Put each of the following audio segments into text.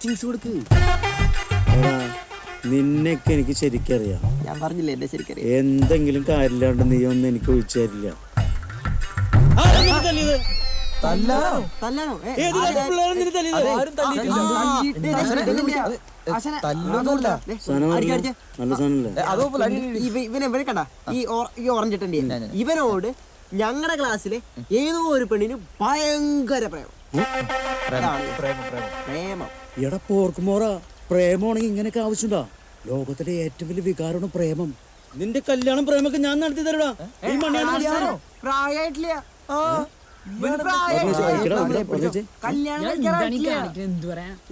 Touchings കൊടുക്ക്. നിന്നെയൊക്കെ എനിക്ക് ശരിക്കറിയാം. ഞാൻ പറഞ്ഞില്ലേ എന്നെ ശരിക്കറിയാം. എന്തെങ്കിലും കാര്യമില്ലാണ്ട് നീ ഒന്നും എനിക്ക് ഒഴിച്ചു തരില്ല. ഇവനെ കണ്ട ഈ ഓറഞ്ച് ഇട്ടണ്ടി ഇവനോട് ഞങ്ങളുടെ ക്ലാസ്സിലെ ഏതോ ഒരു പെണ്ണിന് ഭയങ്കര പ്രേമം. എടാ പോർക്കുമോറ, പ്രേമമാണെങ്കിൽ ഇങ്ങനെയൊക്കെ ആവശ്യമുണ്ടാ? ലോകത്തിലെ ഏറ്റവും വലിയ വികാരമാണ് പ്രേമം. നിന്റെ കല്യാണം പ്രേമൊക്കെ ഞാൻ നടത്തി തരടാ. ഈ പ്രായമായിട്ടില്ല.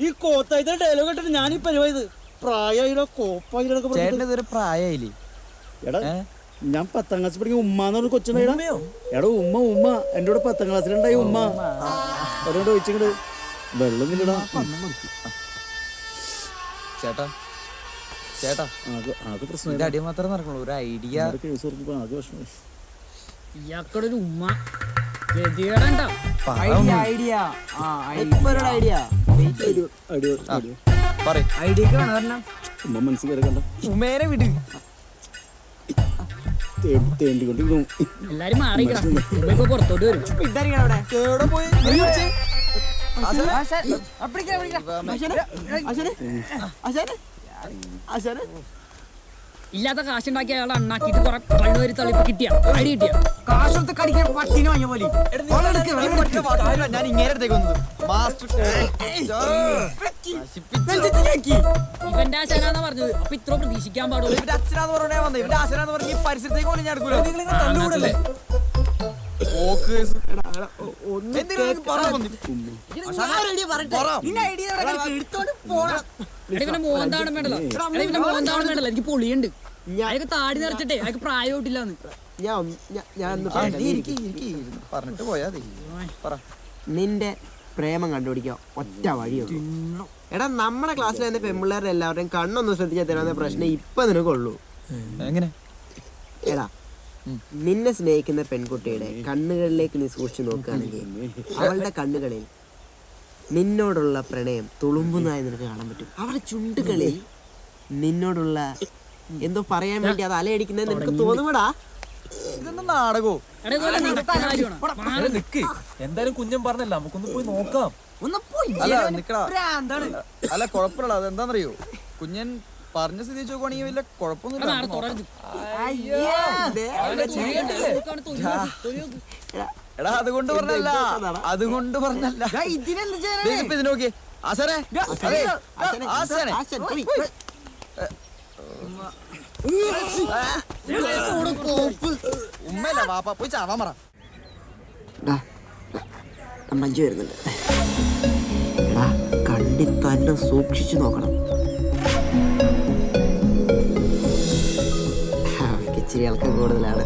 ഈ കോത്തായിട്ട് ഡയലോഗ് ഇട്ടിട്ട് ഞാൻ ഈ പരിപാടി പ്രായമായില്ല കോപ്പായിട്ടൊക്കെ പ്രായമായില്ലേ? എടാ ഞാൻ 10ാം ക്ലാസ് പഠിക്കുന്ന ഉമ്മാന്ന് പറഞ്ഞ കൊച്ചുണ്ടായിടാ. എടാ ഉമ്മ എന്റെ കൂടെ 10ാം ക്ലാസ്സിലുണ്ടായി ഉമ്മ. അതുകൊണ്ട് ചോദിച്ചിങ്ങട് വെള്ളം നിന്നടാ. ചേട്ടാ ചേട്ടാ അത് പ്രശ്നം അടി മാത്രമേ നടക്കുള്ളൂ. ഒരു ഐഡിയ കേസ് കൊടുക്കുമ്പോ ആകെ വിഷമം. ഇയാക്കടൊരു ഉമ്മ ഉമ്മ മനസ്സിൽ കയറി കണ്ട ഉമ്മേനെ വിട്. തേണ്ടിക്കൊണ്ടിരിക്കുന്നു. എല്ലാരും മാറിക്കോ പുറത്തോട്ട് വരും. ഇല്ലാത്ത കാശുണ്ടാക്കി അയാൾ അണ്ണാക്കിട്ട് കുറെ കള്ളുവരി തള്ളിപ്പ് കിട്ടിയ അടി കിട്ടിയ കാശൊക്കെ കടിക്കാൻ പട്ടിന് വാങ്ങിയ പോലെ. ഞാൻ ഇങ്ങനെ അടുത്തേക്ക് വന്നത് ഇവന്റെ ആശാനാന്നാ പറഞ്ഞത്. അപ്പൊ ഇത്ര പ്രതീക്ഷിക്കാൻ പാടുള്ളൂ. ഇവന്റെ അച്ഛനാന്ന് പറഞ്ഞാ വന്നത്. ഇവന്റെ ആശാനാന്ന് പറഞ്ഞ ഈ പരിസരത്തേക്ക് പോലും ഞാൻ എടുക്കൂല. ഇവന്റെ മോന്താവണം വേണ്ടല്ലോ. ഇവന്റെ മോന്താവണം വേണ്ടല്ലോ. എനിക്ക് പൊളിയുണ്ട്. അയാൾക്ക് താടി നിറച്ചിട്ടേ അയാൾക്ക് പ്രായമായിട്ടില്ലാന്ന്. പറഞ്ഞിട്ട് പോയാ പറ. നിന്റെ പ്രേമം കണ്ടുപിടിക്കുക ഒറ്റ വഴിയുള്ളൂ. എടാ നമ്മുടെ ക്ലാസ്സിൽ തന്നെ പെൺപിള്ളേരുടെ എല്ലാവരുടെയും കണ്ണൊന്നും ശ്രദ്ധിച്ചാൽ തരാവുന്ന പ്രശ്നം ഇപ്പൊ നിനക്കുള്ളൂ. എങ്ങനെ? എടാ നിന്നെ സ്നേഹിക്കുന്ന പെൺകുട്ടിയുടെ കണ്ണുകളിലേക്ക് നീ സൂക്ഷിച്ചു നോക്കുകയാണെങ്കിൽ അവളുടെ കണ്ണുകളിൽ നിന്നോടുള്ള പ്രണയം തുളുമ്പുന്നതായി നിനക്ക് കാണാൻ പറ്റും. അവളുടെ ചുണ്ടുകളിൽ നിന്നോടുള്ള എന്തോ പറയാൻ വേണ്ടി അത് അലയടിക്കുന്നത് നിനക്ക് തോന്നുമടാ. ഇതൊന്നും നാടകോ? എന്തായാലും കുഞ്ഞൻ പറഞ്ഞല്ല, നമുക്കൊന്ന് പോയി നോക്കാം. അല്ല കുഴപ്പമില്ല. അതെന്താന്നറിയോ, കുഞ്ഞൻ പറഞ്ഞ സ്ഥിതി നോക്കുവാണെങ്കിൽ വലിയ കുഴപ്പമൊന്നുമില്ല. എടാ അതുകൊണ്ട് പറഞ്ഞല്ല, അതുകൊണ്ട് പറഞ്ഞല്ല. ഇത് നോക്കിയേ ആശാനെ, ആശാനെ ഉമ്മല്ല വാപ്പ പോയി ചാവാൻ പറ. മഞ്ജു വരുന്നുണ്ട്. എടാ കണ്ടി തന്നെ സൂക്ഷിച്ചു നോക്കണം. ഇച്ചിരി ആൾക്കാർ കൂടുതലാണ്.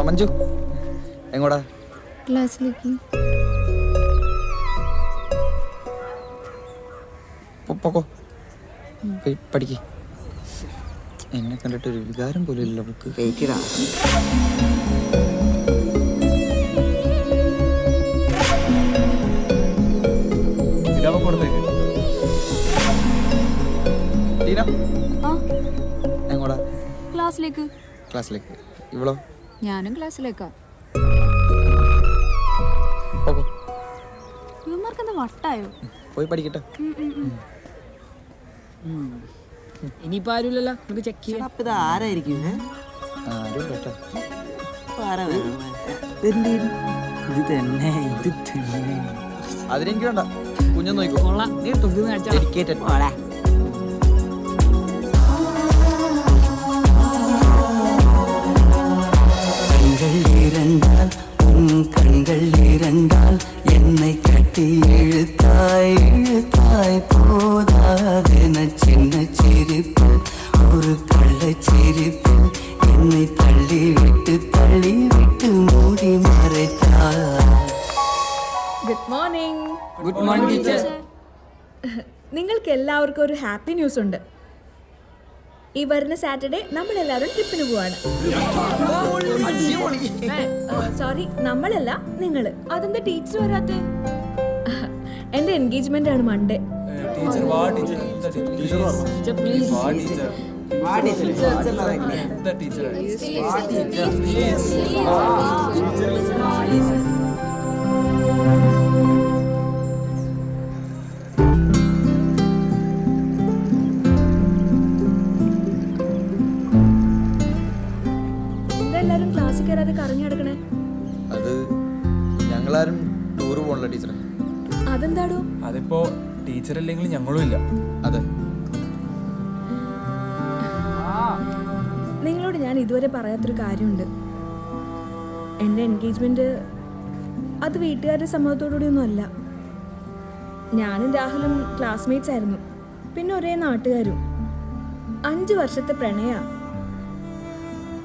മഞ്ജു എങ്ങോടാ? ക്ലാസ്സിലേക്ക്. പോക്കോ പോയി പഠിക്ക്. എന്നെ കണ്ടിട്ട് ഒരു വികാരം പോലും ഇല്ല നമുക്ക്. കഴിക്കടാ. എങ്ങോടാ? ക്ലാസ്സിലേക്ക്. ക്ലാസ്സിലേക്ക്. ഇവളോ? ഞാനും ക്ലാസ്സിലേക്കാ. പോക്കോ. ഇവന്മാർക്കെന്താ വട്ടായോ? പോയി പഠിക്കട്ടെ. ഇനിയിപ്പോ ആരുമില്ലല്ലോ, നമുക്ക് ചെക്ക് ചെയ്യാം. അപ്പൊ ഇത് ആരായിരിക്കും? ആരും കേട്ടോ. അതിനെനിക്ക് വേണ്ട, കുഞ്ഞു നോക്കോ. കൊള്ളാം, നീ തുള്ളി കാണിച്ചാ. ഡെഡിക്കേറ്റഡ്. கண்கள் இரண்டால் என்னை கட்டி இழுத்தாய் இழுத்தாய் போதாதென சின்ன சிரிப்பு ஒரு கள்ளச்சிரிப்பு என்னை தள்ளி விட்டு மூடி மறைத்தாய். Good morning. Good morning teacher. നിങ്ങൾക്ക് എല്ലാവർക്കും ഒരു ഹാപ്പി ന്യൂസ് ഉണ്ട്. ഈ വരുന്ന സാറ്റർഡേ നമ്മളെല്ലാവരും ട്രിപ്പിന് പോവാണ്. സോറി, നമ്മളല്ല, നിങ്ങള്. അതെന്താ ടീച്ചർ വരാത്തെ? എൻ്റെ എൻഗേജ്മെന്റ് ആണ് മൺഡേ. ടീച്ചർ വാ ടീച്ചർ എന്താ ടീച്ചർ വാ ടീച്ചർ എന്താ ടീച്ചർ എന്താ എല്ലാരും ക്ലാസ്സിൽ കയറാതെ കറങ്ങി നടക്കണേ? അത് ഞങ്ങളാരും ടൂർ പോകണല്ലോ ടീച്ചറെ. അതെന്താടോ? അതിപ്പോ ടീച്ചർ ഇല്ലെങ്കിൽ ഞങ്ങളും ഇല്ല. അതെ, നിങ്ങളോട് ഞാൻ ഇതുവരെ പറയാത്തൊരു കാര്യമുണ്ട്. എൻ്റെ എൻഗേജ്മെന്റ് അത് വീട്ടുകാരുടെ സമ്മതത്തോടുകൂടിയൊന്നും അല്ല. ഞാനും രാഹുലും ക്ലാസ്മേറ്റ്സ് ആയിരുന്നു, പിന്നെ ഒരേ നാട്ടുകാരും. 5 വർഷത്തെ പ്രണയ.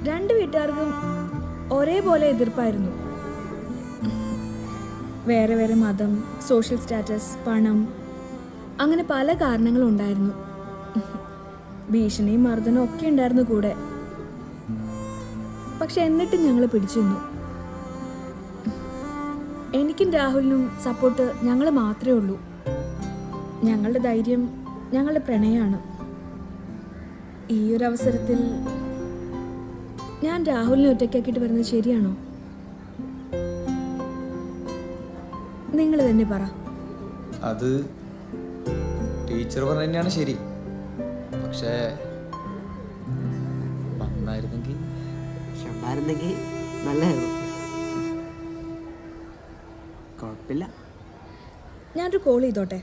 2 വീട്ടുകാർക്കും ഒരേപോലെ എതിർപ്പായിരുന്നു. വേറെ വേറെ മതം, സോഷ്യൽ സ്റ്റാറ്റസ്, പണം, അങ്ങനെ പല കാരണങ്ങളും ഉണ്ടായിരുന്നു. ഭീഷണിയും മർദ്ദനവും ഒക്കെ ഉണ്ടായിരുന്നു കൂടെ. പക്ഷെ എന്നിട്ടും ഞങ്ങൾ പിടിച്ചു നിന്നു. എനിക്കും രാഹുലിനും സപ്പോർട്ട് ഞങ്ങൾ മാത്രമേ ഉള്ളൂ. ഞങ്ങളുടെ ധൈര്യം ഞങ്ങളുടെ പ്രണയമാണ്. ഈ ഒരു അവസരത്തിൽ ഞാൻ രാഹുലിനെ ഒറ്റയ്ക്കാക്കിയിട്ട് വരുന്നത് ശരിയാണോ? നിങ്ങൾ തന്നെ പറ. അത് ടീച്ചർ പറഞ്ഞ തന്നെയാണ് ശരി. പക്ഷേ വന്നായിരുന്നെങ്കിൽ ഉണ്ടായിരുന്നെങ്കിൽ നല്ലതായിരുന്നു. കുഴപ്പമില്ല. ഞാനൊരു കോൾ ചെയ്തോട്ടെ?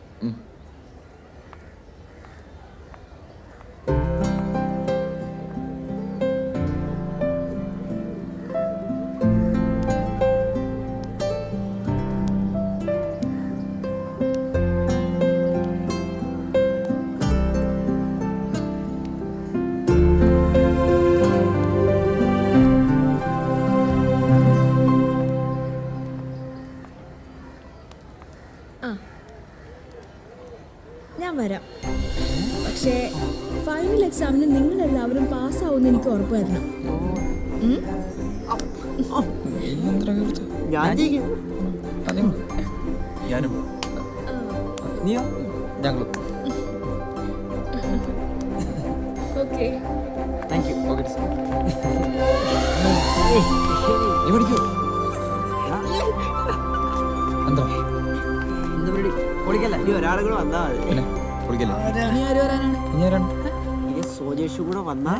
ഞാൻ വരാം. പക്ഷേ ഫൈനൽ എക്സാമിന് നിങ്ങളെല്ലാവരും പാസ്സാവുമെന്ന് എനിക്ക് ഉറപ്പ് തരണം. ഞാനും നീയോ? ഞങ്ങളും. Okay. Thank you. Okay teacher. നീ പഠിക്കൂ. എന്താ പൊളിക്കല്ല, ഇനി ഒരാളും കൂടെ വന്നാ മതി. പിന്നെ പൊളിക്കല്ലേ? നീ ആര് വരാനാണ്? ഇനി ആരാണ്? ഇനി സോജേഷും കൂടെ വന്നാ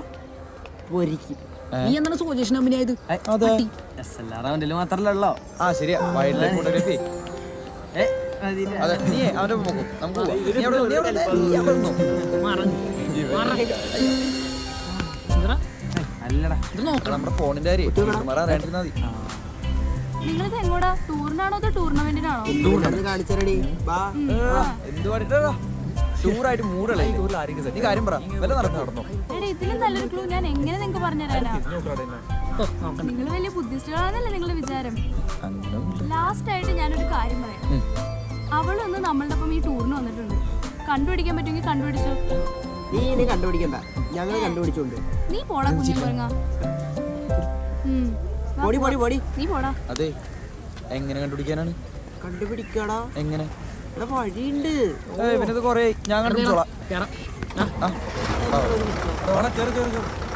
പൊരിക്കും. നീ എന്താണ് സോജേഷൻ അഭിനയത്? അതെ. മാത്രല്ലോ. ആ ശരിയാ, വൈൽഡ് ലൈഫ് ഫോട്ടോഗ്രാഫി. അതെ, നീ അവന്റെ ഒപ്പം നോക്കും. നമുക്ക് പോവാം. നീ അവിടെ നിന്നോ. നമ്മുടെ ഫോണിന്റെ കാര്യം ടീച്ചർമാരെ അറിയാണ്ടിരുന്നാ മതി. നിങ്ങളിത് എങ്ങോടാ? ടൂറിനാണോ അതോ ടൂർണമെന്റിനാണോ? കാണിച്ചറടി. എന്ത് പാടിട്ടാ ടൂറായിട്ട് മൂടല്ലേ? നീ കാര്യം പറ, വല്ല നടന്നോ? എടാ, ഇതിലും നല്ലൊരു ക്ലൂ ഞാൻ എങ്ങനെ നിങ്ങൾക്ക് പറഞ്ഞുതരാനാ? നിങ്ങൾ വലിയ ബുദ്ധിസ്റ്റുകളാണെന്നല്ലേ നിങ്ങളുടെ വിചാരം? ലാസ്റ്റ് ആയിട്ട് ഞാനൊരു കാര്യം പറയാം. അവളൊന്ന് നമ്മളുടെ ഒപ്പം ഈ ടൂറിന് വന്നിട്ടുണ്ട്. കണ്ടുപിടിക്കാൻ പറ്റുമെങ്കിൽ കണ്ടുപിടിച്ചോ. നീ ഇനി കണ്ടുപിടിക്കണ്ട, ഞങ്ങൾ കണ്ടുപിടിച്ചോണ്ട്. നീ പോടാ കുഞ്ഞു പറഞ്ഞ. നീ പോടാ. അതെ, എങ്ങനെ കണ്ടുപിടിക്കാനാണ്? കണ്ടുപിടിക്കടാ. എങ്ങനെ? വഴിയുണ്ട്. ഇവനത് കൊറേ ഞാൻ കണ്ടുപിടിച്ചോളാം. കേറ് കേറ് കേറ്